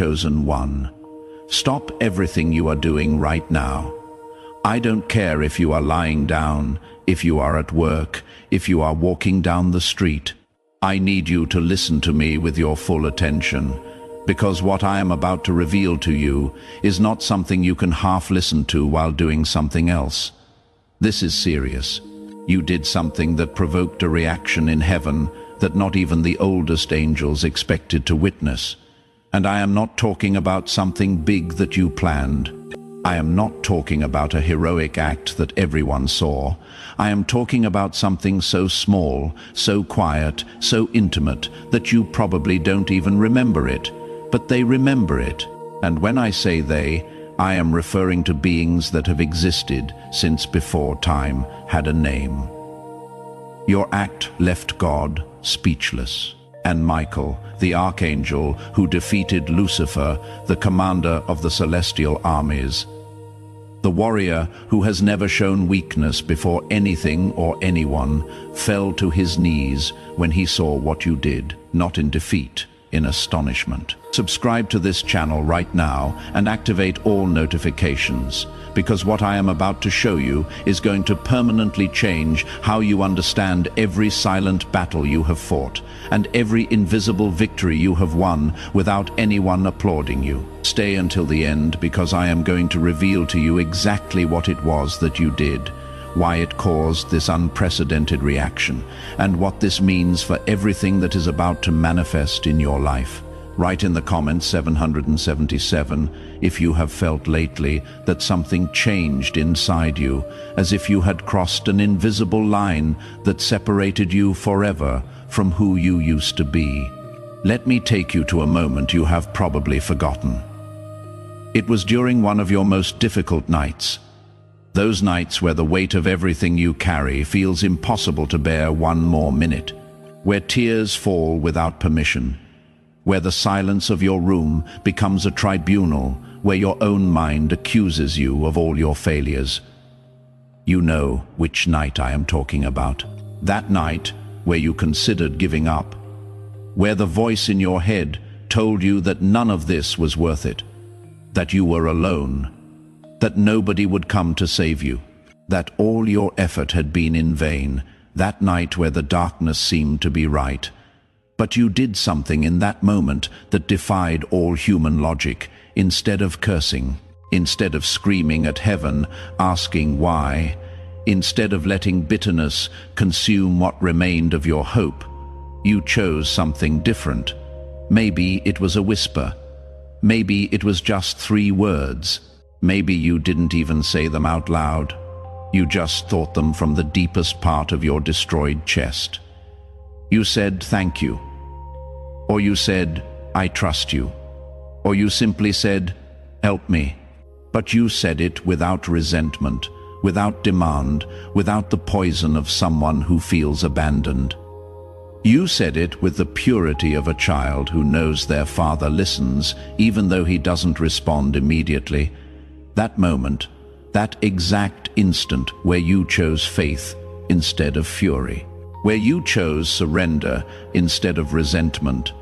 chosen one. Stop everything you are doing right now. I don't care if you are lying down, if you are at work, if you are walking down the street. I need you to listen to me with your full attention, because what I am about to reveal to you is not something you can half listen to while doing something else. This is serious. You did something that provoked a reaction in heaven that not even the oldest angels expected to witness. And I am not talking about something big that you planned. I am not talking about a heroic act that everyone saw. I am talking about something so small, so quiet, so intimate that you probably don't even remember it. But they remember it. And when I say they, I am referring to beings that have existed since before time had a name. Your act left God speechless, and Michael, the archangel who defeated Lucifer, the commander of the celestial armies, the warrior who has never shown weakness before anything or anyone, fell to his knees when he saw what you did, not in defeat, in astonishment. Subscribe to this channel right now and activate all notifications, because what I am about to show you is going to permanently change how you understand every silent battle you have fought and every invisible victory you have won without anyone applauding you. Stay until the end, because I am going to reveal to you exactly what it was that you did, why it caused this unprecedented reaction, and what this means for everything that is about to manifest in your life. Write in the comments 777 if you have felt lately that something changed inside you, as if you had crossed an invisible line that separated you forever from who you used to be. Let me take you to a moment you have probably forgotten. It was during one of your most difficult nights. Those nights where the weight of everything you carry feels impossible to bear one more minute, where tears fall without permission, where the silence of your room becomes a tribunal, where your own mind accuses you of all your failures. You know which night I am talking about. That night where you considered giving up, where the voice in your head told you that none of this was worth it, that you were alone, that nobody would come to save you, that all your effort had been in vain, that night where the darkness seemed to be right. But you did something in that moment that defied all human logic. Instead of cursing, instead of screaming at heaven, asking why, instead of letting bitterness consume what remained of your hope, you chose something different. Maybe it was a whisper. Maybe it was just 3 words. Maybe you didn't even say them out loud. You just thought them from the deepest part of your destroyed chest. You said, "Thank you." Or you said, "I trust you." Or you simply said, "Help me." But you said it without resentment, without demand, without the poison of someone who feels abandoned. You said it with the purity of a child who knows their father listens, even though he doesn't respond immediately. That moment, that exact instant where you chose faith instead of fury, where you chose surrender instead of resentment,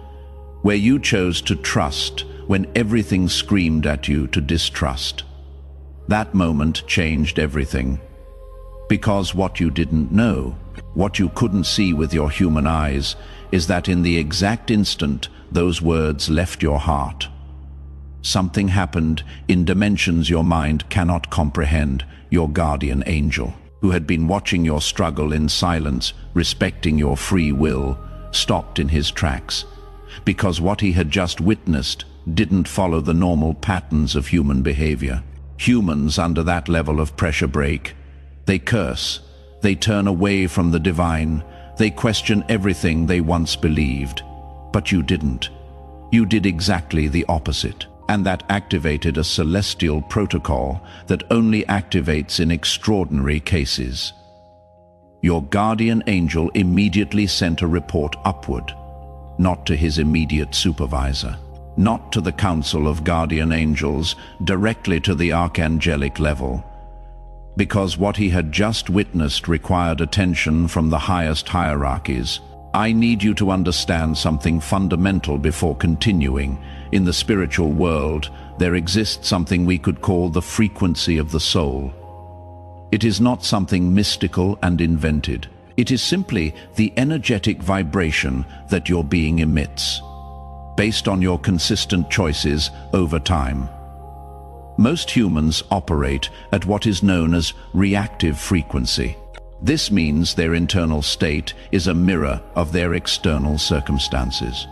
where you chose to trust when everything screamed at you to distrust. That moment changed everything. Because what you didn't know, what you couldn't see with your human eyes, is that in the exact instant those words left your heart, something happened in dimensions your mind cannot comprehend. Your guardian angel, who had been watching your struggle in silence, respecting your free will, stopped in his tracks, because what he had just witnessed didn't follow the normal patterns of human behavior. Humans under that level of pressure break. They curse, they turn away from the divine, they question everything they once believed. But you didn't. You did exactly the opposite. And that activated a celestial protocol that only activates in extraordinary cases. Your guardian angel immediately sent a report upward, not to his immediate supervisor, not to the council of guardian angels, directly to the archangelic level, because what he had just witnessed required attention from the highest hierarchies. I need you to understand something fundamental before continuing. In the spiritual world, there exists something we could call the frequency of the soul. It is not something mystical and invented. It is simply the energetic vibration that your being emits, based on your consistent choices over time. Most humans operate at what is known as reactive frequency. This means their internal state is a mirror of their external circumstances.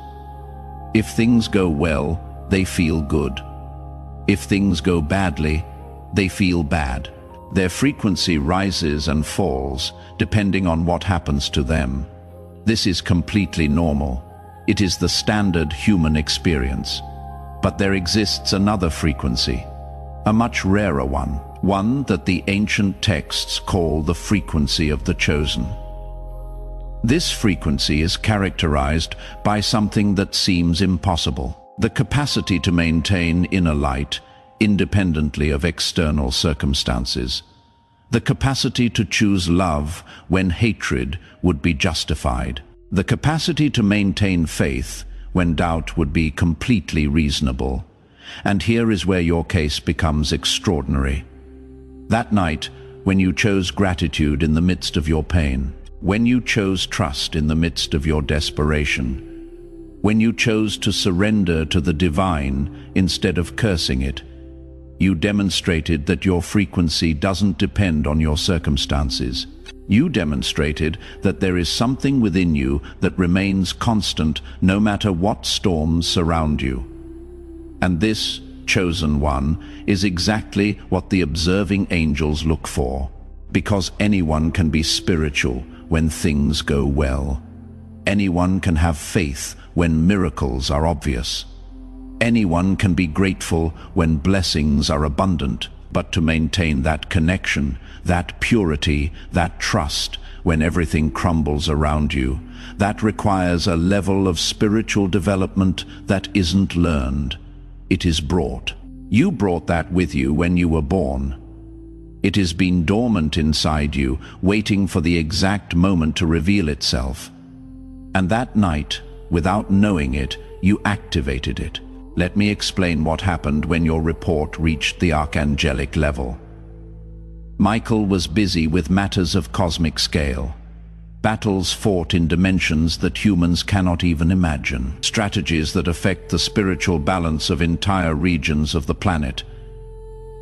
If things go well, they feel good. If things go badly, they feel bad. Their frequency rises and falls depending on what happens to them. This is completely normal. It is the standard human experience. But there exists another frequency, a much rarer one that the ancient texts call the frequency of the chosen. This frequency is characterized by something that seems impossible: the capacity to maintain inner light independently of external circumstances, the capacity to choose love when hatred would be justified, the capacity to maintain faith when doubt would be completely reasonable. And here is where your case becomes extraordinary. That night, when you chose gratitude in the midst of your pain, when you chose trust in the midst of your desperation, when you chose to surrender to the divine instead of cursing it, you demonstrated that your frequency doesn't depend on your circumstances. You demonstrated that there is something within you that remains constant no matter what storms surround you. And this, chosen one, is exactly what the observing angels look for, because anyone can be spiritual when things go well. Anyone can have faith when miracles are obvious. Anyone can be grateful when blessings are abundant, but to maintain that connection, that purity, that trust when everything crumbles around you, that requires a level of spiritual development that isn't learned. It is brought. You brought that with you when you were born. It has been dormant inside you, waiting for the exact moment to reveal itself. And that night, without knowing it, you activated it. Let me explain what happened when your report reached the archangelic level. Michael was busy with matters of cosmic scale. Battles fought in dimensions that humans cannot even imagine. Strategies that affect the spiritual balance of entire regions of the planet.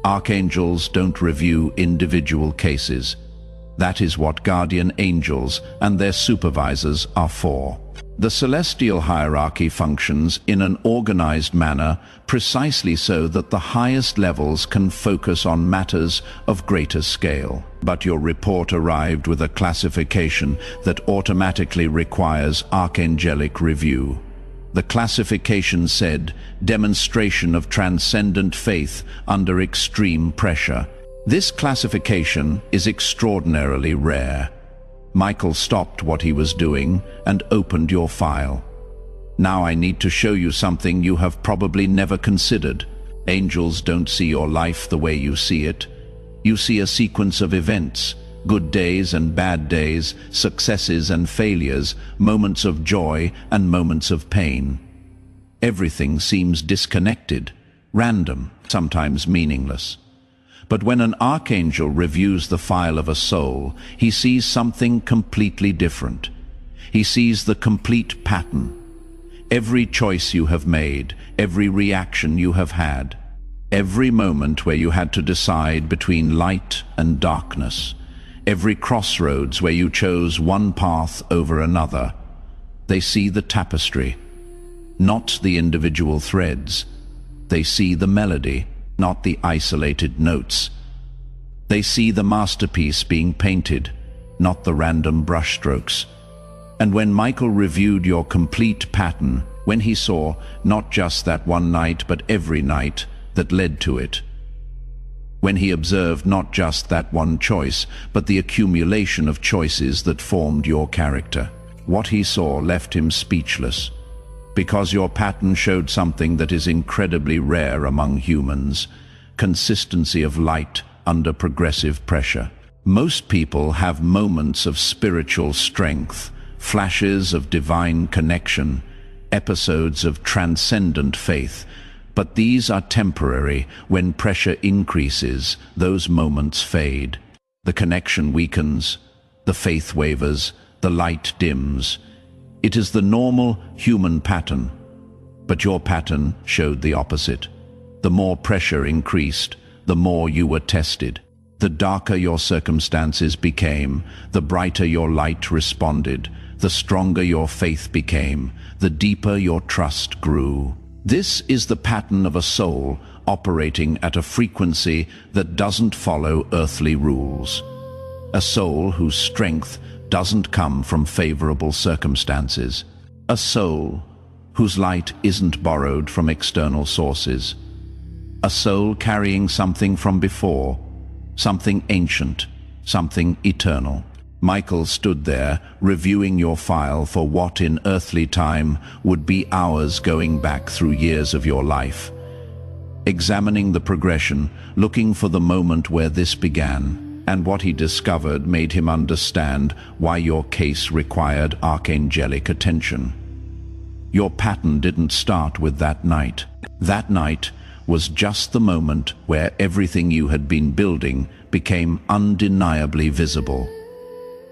Archangels don't review individual cases. That is what guardian angels and their supervisors are for. The celestial hierarchy functions in an organized manner precisely so that the highest levels can focus on matters of greater scale. But your report arrived with a classification that automatically requires archangelic review. The classification said, demonstration of transcendent faith under extreme pressure. This classification is extraordinarily rare. Michael stopped what he was doing and opened your file. Now I need to show you something you have probably never considered. Angels don't see your life the way you see it. You see a sequence of events, good days and bad days, successes and failures, moments of joy and moments of pain. Everything seems disconnected, random, sometimes meaningless. But when an archangel reviews the file of a soul, he sees something completely different. He sees the complete pattern. Every choice you have made, every reaction you have had, every moment where you had to decide between light and darkness, every crossroads where you chose one path over another, they see the tapestry, not the individual threads. They see the melody, not the isolated notes. They see the masterpiece being painted, not the random brushstrokes. And when Michael reviewed your complete pattern, when he saw not just that one night but every night that led to it, when he observed not just that one choice but the accumulation of choices that formed your character, what he saw left him speechless. Because your pattern showed something that is incredibly rare among humans: consistency of light under progressive pressure. Most people have moments of spiritual strength, flashes of divine connection, episodes of transcendent faith. But these are temporary. When pressure increases, those moments fade. The connection weakens, the faith wavers, the light dims. It is the normal human pattern. But your pattern showed the opposite. The more pressure increased, the more you were tested. The darker your circumstances became, the brighter your light responded, the stronger your faith became, the deeper your trust grew. This is the pattern of a soul operating at a frequency that doesn't follow earthly rules. A soul whose strength doesn't come from favorable circumstances. A soul whose light isn't borrowed from external sources. A soul carrying something from before, something ancient, something eternal. Michael stood there, reviewing your file for what in earthly time would be hours going back through years of your life. Examining the progression, looking for the moment where this began. And what he discovered made him understand why your case required archangelic attention. Your pattern didn't start with that night. That night was just the moment where everything you had been building became undeniably visible.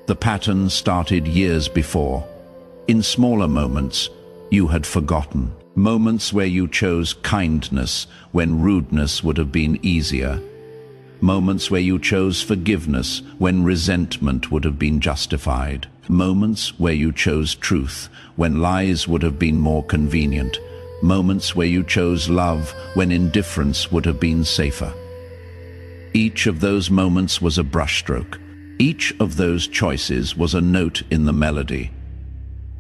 The pattern started years before. In smaller moments, you had forgotten. Moments where you chose kindness when rudeness would have been easier. Moments where you chose forgiveness when resentment would have been justified. Moments where you chose truth when lies would have been more convenient. Moments where you chose love when indifference would have been safer. Each of those moments was a brushstroke. Each of those choices was a note in the melody.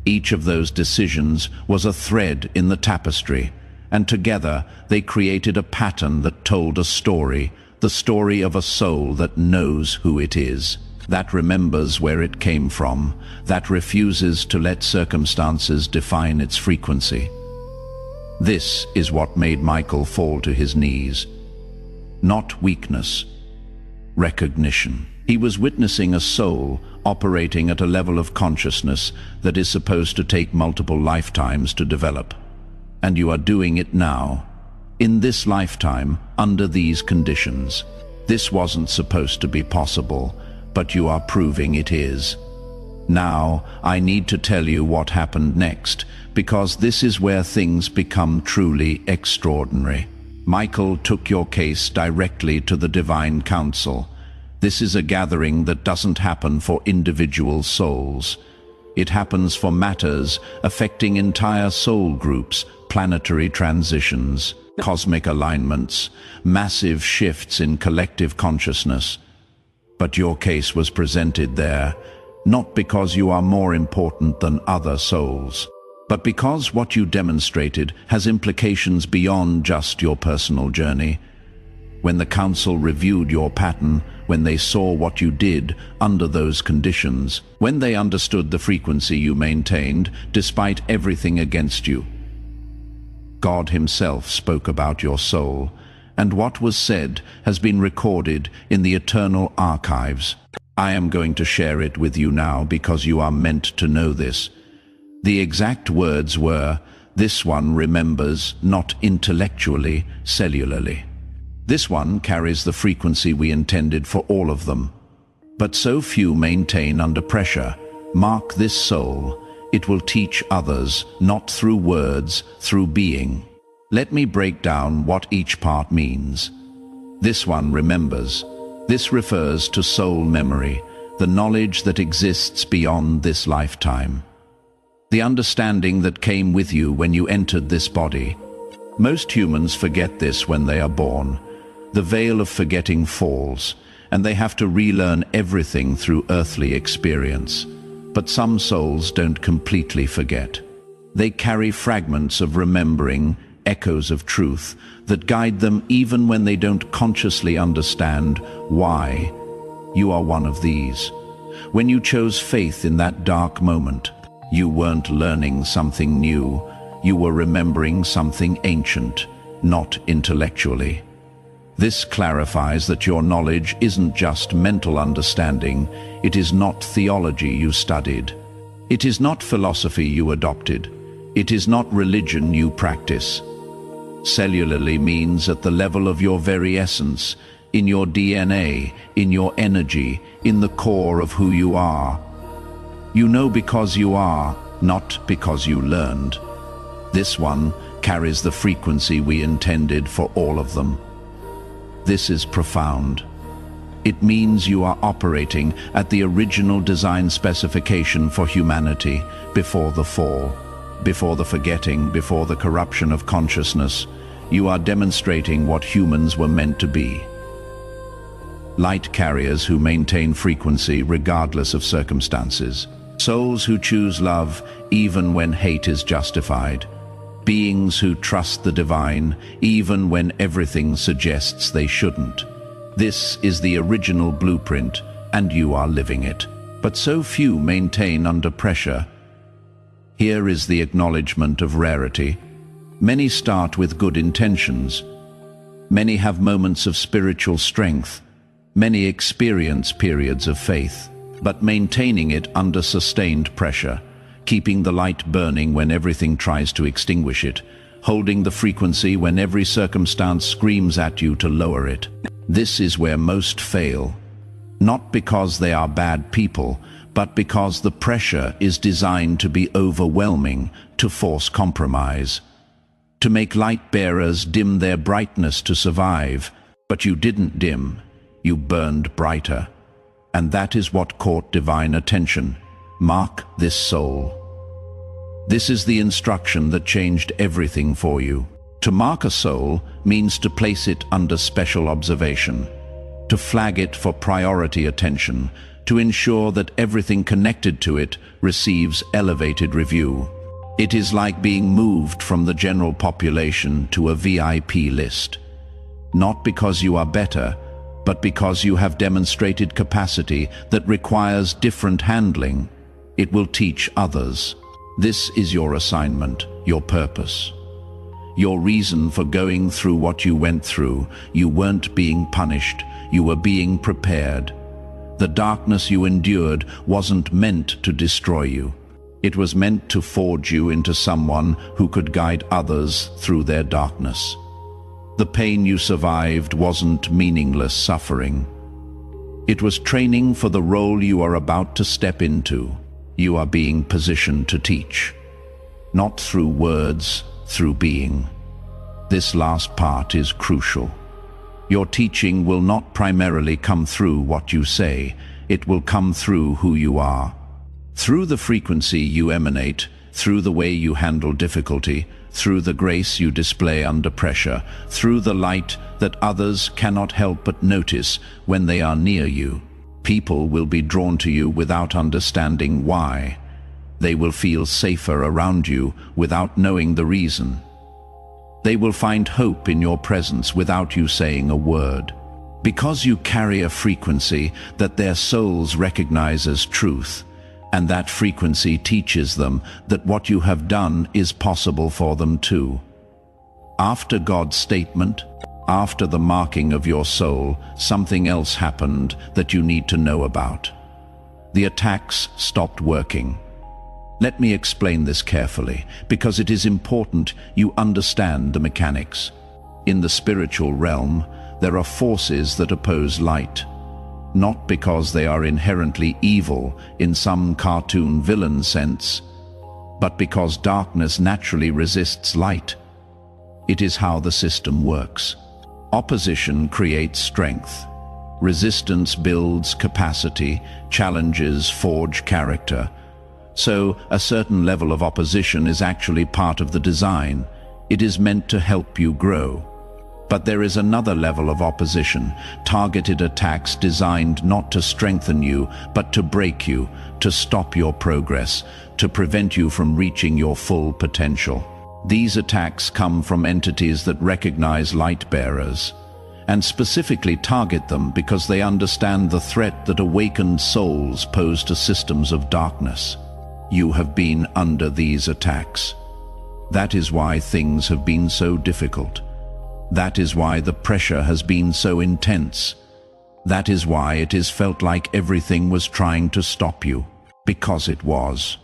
Each of those decisions was a thread in the tapestry, and together they created a pattern that told a story, the story of a soul that knows who it is, that remembers where it came from, that refuses to let circumstances define its frequency. This is what made Michael fall to his knees. Not weakness, recognition. He was witnessing a soul operating at a level of consciousness that is supposed to take multiple lifetimes to develop. And you are doing it now, in this lifetime, under these conditions. This wasn't supposed to be possible, but you are proving it is. Now, I need to tell you what happened next, because this is where things become truly extraordinary. Michael took your case directly to the Divine Council. This is a gathering that doesn't happen for individual souls. It happens for matters affecting entire soul groups, planetary transitions, cosmic alignments, massive shifts in collective consciousness. But your case was presented there, not because you are more important than other souls, but because what you demonstrated has implications beyond just your personal journey. When the council reviewed your pattern, when they saw what you did under those conditions, when they understood the frequency you maintained despite everything against you, God himself spoke about your soul, and what was said has been recorded in the eternal archives. I am going to share it with you now because you are meant to know this. The exact words were, "This one remembers not intellectually, cellularly." This one carries the frequency we intended for all of them. But so few maintain under pressure. Mark this soul. It will teach others, not through words, through being. Let me break down what each part means. This one remembers. This refers to soul memory, the knowledge that exists beyond this lifetime. The understanding that came with you when you entered this body. Most humans forget this when they are born. The veil of forgetting falls, and they have to relearn everything through earthly experience. But some souls don't completely forget. They carry fragments of remembering, echoes of truth, that guide them even when they don't consciously understand why. You are one of these. When you chose faith in that dark moment, you weren't learning something new. You were remembering something ancient, not intellectually. This clarifies that your knowledge isn't just mental understanding. It is not theology you studied. It is not philosophy you adopted. It is not religion you practice. Cellularly means at the level of your very essence, in your DNA, in your energy, in the core of who you are. You know because you are, not because you learned. This one carries the frequency we intended for all of them. This is profound. It means you are operating at the original design specification for humanity before the fall, before the forgetting, before the corruption of consciousness. You are demonstrating what humans were meant to be. Light carriers who maintain frequency regardless of circumstances. Souls who choose love even when hate is justified. Beings who trust the divine even when everything suggests they shouldn't. This is the original blueprint, and you are living it. But so few maintain under pressure. Here is the acknowledgement of rarity. Many start with good intentions. Many have moments of spiritual strength. Many experience periods of faith. But maintaining it under sustained pressure, keeping the light burning when everything tries to extinguish it, holding the frequency when every circumstance screams at you to lower it. This is where most fail, not because they are bad people, but because the pressure is designed to be overwhelming, to force compromise, to make light bearers dim their brightness to survive. But you didn't dim, you burned brighter. And that is what caught divine attention. Mark this soul. This is the instruction that changed everything for you. To mark a soul means to place it under special observation, to flag it for priority attention, to ensure that everything connected to it receives elevated review. It is like being moved from the general population to a VIP list. Not because you are better, but because you have demonstrated capacity that requires different handling. It will teach others. This is your assignment, your purpose. Your reason for going through what you went through. You weren't being punished, you were being prepared. The darkness you endured wasn't meant to destroy you. It was meant to forge you into someone who could guide others through their darkness. The pain you survived wasn't meaningless suffering. It was training for the role you are about to step into. You are being positioned to teach. Not through words, through being. This last part is crucial. Your teaching will not primarily come through what you say. It will come through who you are. Through the frequency you emanate, through the way you handle difficulty, through the grace you display under pressure, through the light that others cannot help but notice when they are near you. People will be drawn to you without understanding why. They will feel safer around you without knowing the reason. They will find hope in your presence without you saying a word. Because you carry a frequency that their souls recognize as truth, and that frequency teaches them that what you have done is possible for them too. After God's statement, after the marking of your soul, something else happened that you need to know about. The attacks stopped working. Let me explain this carefully, because it is important you understand the mechanics. In the spiritual realm, there are forces that oppose light. Not because they are inherently evil in some cartoon villain sense, but because darkness naturally resists light. It is how the system works. Opposition creates strength. Resistance builds capacity, challenges forge character. So, a certain level of opposition is actually part of the design. It is meant to help you grow. But there is another level of opposition, targeted attacks designed not to strengthen you, but to break you, to stop your progress, to prevent you from reaching your full potential. These attacks come from entities that recognize light bearers, and specifically target them because they understand the threat that awakened souls pose to systems of darkness. You have been under these attacks. That is why things have been so difficult. That is why the pressure has been so intense. That is why it is felt like everything was trying to stop you. Because it was.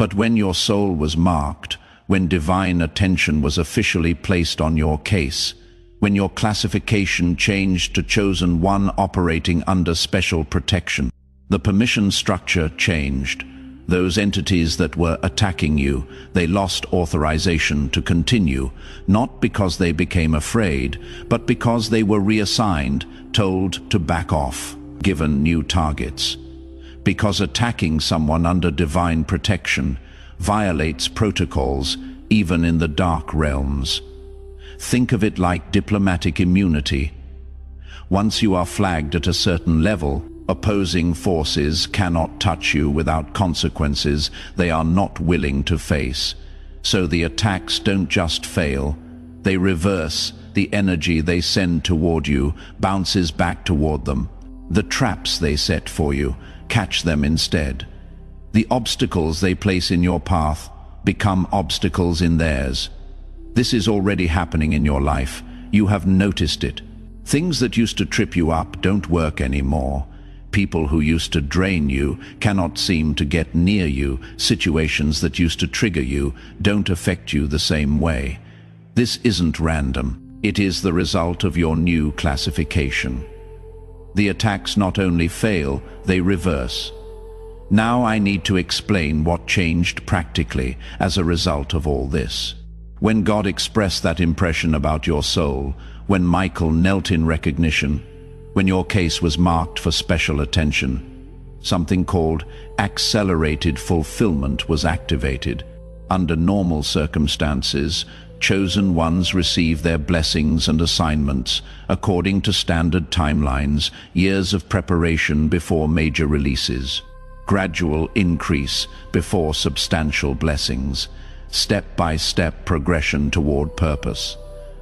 But when your soul was marked, when divine attention was officially placed on your case, when your classification changed to chosen one operating under special protection, the permission structure changed. Those entities that were attacking you, they lost authorization to continue, not because they became afraid, but because they were reassigned, told to back off, given new targets. Because attacking someone under divine protection violates protocols, even in the dark realms. Think of it like diplomatic immunity. Once you are flagged at a certain level, opposing forces cannot touch you without consequences they are not willing to face. So the attacks don't just fail, they reverse. The energy they send toward you bounces back toward them. The traps they set for you, catch them instead. The obstacles they place in your path become obstacles in theirs. This is already happening in your life. You have noticed it. Things that used to trip you up don't work anymore. People who used to drain you cannot seem to get near you. Situations that used to trigger you don't affect you the same way. This isn't random. It is the result of your new classification. The attacks not only fail, they reverse. Now I need to explain what changed practically as a result of all this. When God expressed that impression about your soul, when Michael knelt in recognition, when your case was marked for special attention, something called accelerated fulfillment was activated. Under normal circumstances, chosen ones receive their blessings and assignments according to standard timelines, years of preparation before major releases, gradual increase before substantial blessings, step-by-step progression toward purpose.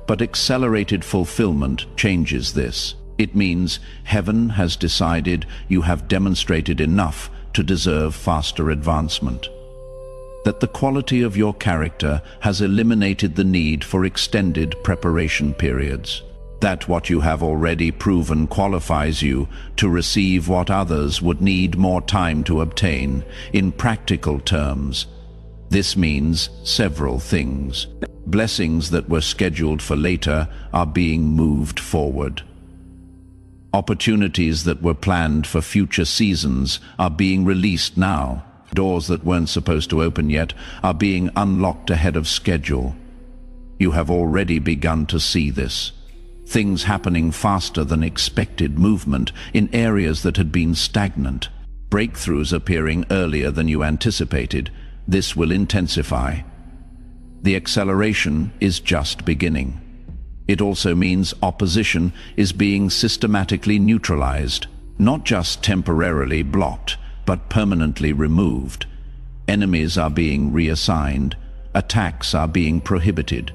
But accelerated fulfillment changes this. It means heaven has decided you have demonstrated enough to deserve faster advancement. That the quality of your character has eliminated the need for extended preparation periods. That what you have already proven qualifies you to receive what others would need more time to obtain. In practical terms, this means several things. Blessings that were scheduled for later are being moved forward. Opportunities that were planned for future seasons are being released now. Doors that weren't supposed to open yet are being unlocked ahead of schedule. You have already begun to see this. Things happening faster than expected movement in areas that had been stagnant. Breakthroughs appearing earlier than you anticipated. This will intensify. The acceleration is just beginning. It also means opposition is being systematically neutralized, not just temporarily blocked, but permanently removed. Enemies are being reassigned. Attacks are being prohibited.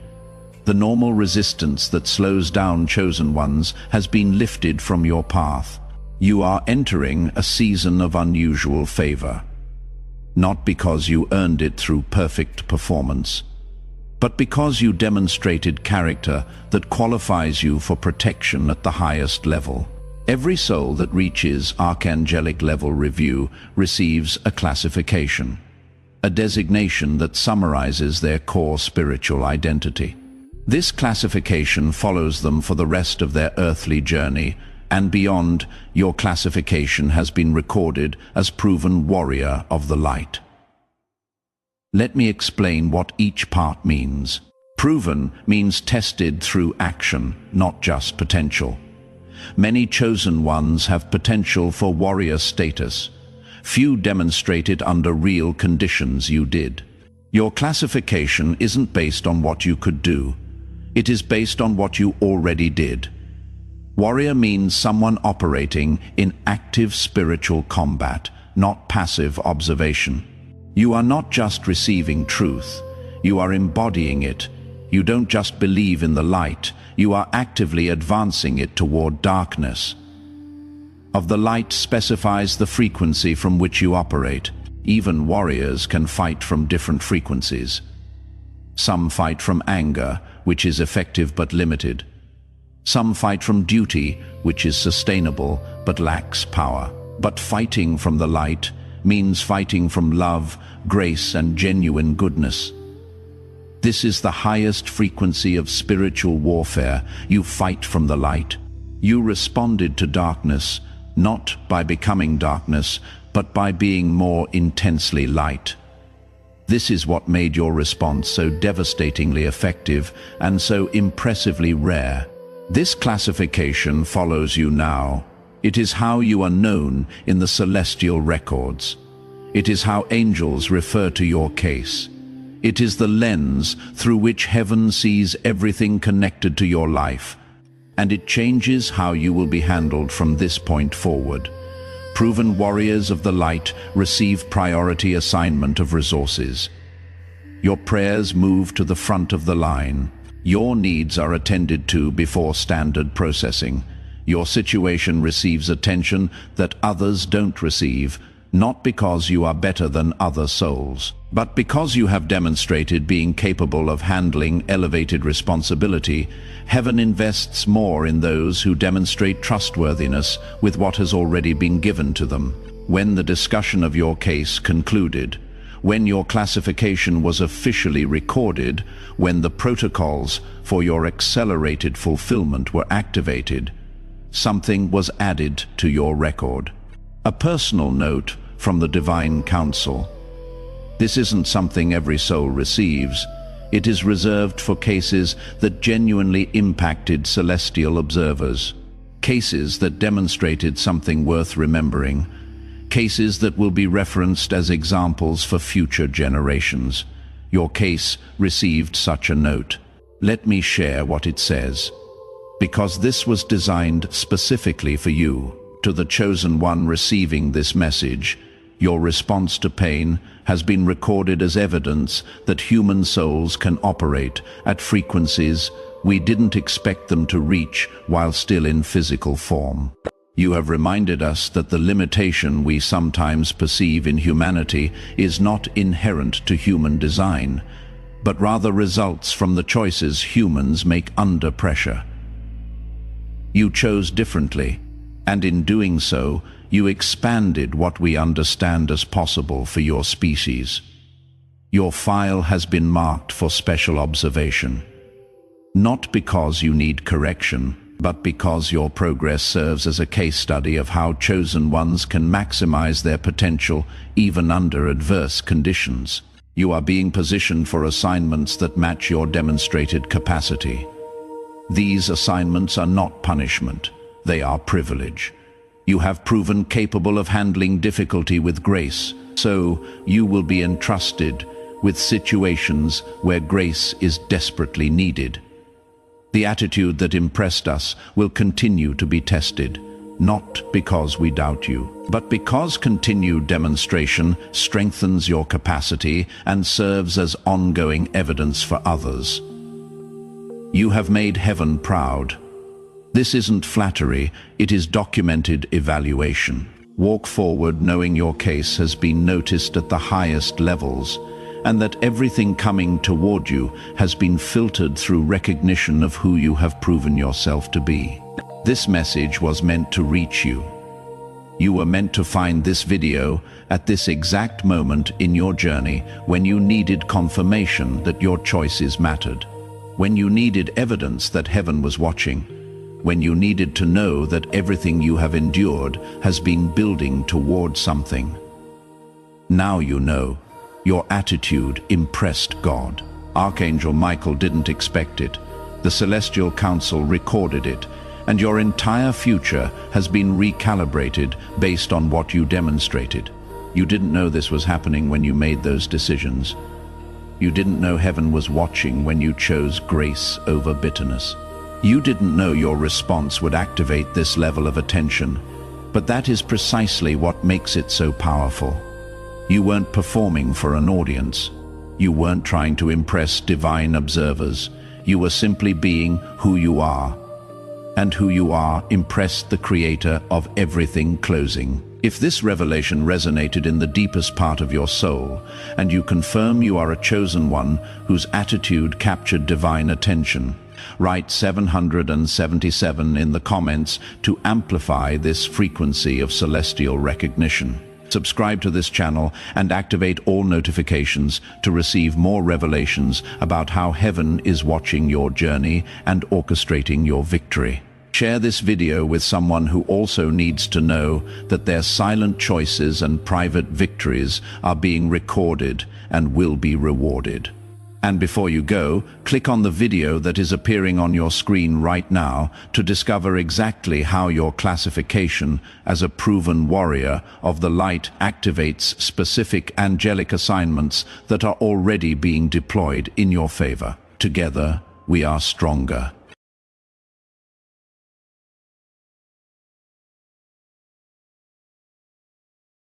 The normal resistance that slows down chosen ones has been lifted from your path. You are entering a season of unusual favor. Not because you earned it through perfect performance, but because you demonstrated character that qualifies you for protection at the highest level. Every soul that reaches archangelic level review receives a classification, a designation that summarizes their core spiritual identity. This classification follows them for the rest of their earthly journey, and beyond. Your classification has been recorded as proven warrior of the light. Let me explain what each part means. Proven means tested through action, not just potential. Many chosen ones have potential for warrior status. Few demonstrated under real conditions. You did. Your classification isn't based on what you could do. It is based on what you already did. Warrior means someone operating in active spiritual combat, not passive observation. You are not just receiving truth, you are embodying it. You don't just believe in the light, you are actively advancing it toward darkness. Of the light specifies the frequency from which you operate. Even warriors can fight from different frequencies. Some fight from anger, which is effective but limited. Some fight from duty, which is sustainable but lacks power. But fighting from the light means fighting from love, grace, and genuine goodness. This is the highest frequency of spiritual warfare. You fight from the light. You responded to darkness, not by becoming darkness, but by being more intensely light. This is what made your response so devastatingly effective and so impressively rare. This classification follows you now. It is how you are known in the celestial records. It is how angels refer to your case. It is the lens through which heaven sees everything connected to your life, and it changes how you will be handled from this point forward. Proven warriors of the light receive priority assignment of resources. Your prayers move to the front of the line. Your needs are attended to before standard processing. Your situation receives attention that others don't receive, not because you are better than other souls, but because you have demonstrated being capable of handling elevated responsibility. Heaven invests more in those who demonstrate trustworthiness with what has already been given to them. When the discussion of your case concluded, when your classification was officially recorded, when the protocols for your accelerated fulfillment were activated, something was added to your record. A personal note from the Divine Council. This isn't something every soul receives. It is reserved for cases that genuinely impacted celestial observers. Cases that demonstrated something worth remembering. Cases that will be referenced as examples for future generations. Your case received such a note. Let me share what it says. Because this was designed specifically for you, to the chosen one receiving this message, your response to pain has been recorded as evidence that human souls can operate at frequencies we didn't expect them to reach while still in physical form. You have reminded us that the limitation we sometimes perceive in humanity is not inherent to human design, but rather results from the choices humans make under pressure. You chose differently, and in doing so, you expanded what we understand as possible for your species. Your file has been marked for special observation, not because you need correction, but because your progress serves as a case study of how chosen ones can maximize their potential even under adverse conditions. You are being positioned for assignments that match your demonstrated capacity. These assignments are not punishment, they are privilege. You have proven capable of handling difficulty with grace, so you will be entrusted with situations where grace is desperately needed. The attitude that impressed us will continue to be tested, not because we doubt you, but because continued demonstration strengthens your capacity and serves as ongoing evidence for others. You have made heaven proud. This isn't flattery, it is documented evaluation. Walk forward knowing your case has been noticed at the highest levels, and that everything coming toward you has been filtered through recognition of who you have proven yourself to be. This message was meant to reach you. You were meant to find this video at this exact moment in your journey when you needed confirmation that your choices mattered, when you needed evidence that heaven was watching, when you needed to know that everything you have endured has been building toward something. Now you know. Your attitude impressed God. Archangel Michael didn't expect it. The Celestial Council recorded it, and your entire future has been recalibrated based on what you demonstrated. You didn't know this was happening when you made those decisions. You didn't know heaven was watching when you chose grace over bitterness. You didn't know your response would activate this level of attention, but that is precisely what makes it so powerful. You weren't performing for an audience. You weren't trying to impress divine observers. You were simply being who you are. And who you are impressed the Creator of everything closing. If this revelation resonated in the deepest part of your soul, and you confirm you are a chosen one whose attitude captured divine attention, write 777 in the comments to amplify this frequency of celestial recognition. Subscribe to this channel and activate all notifications to receive more revelations about how heaven is watching your journey and orchestrating your victory. Share this video with someone who also needs to know that their silent choices and private victories are being recorded and will be rewarded. And before you go, click on the video that is appearing on your screen right now to discover exactly how your classification as a proven warrior of the light activates specific angelic assignments that are already being deployed in your favor. Together, we are stronger.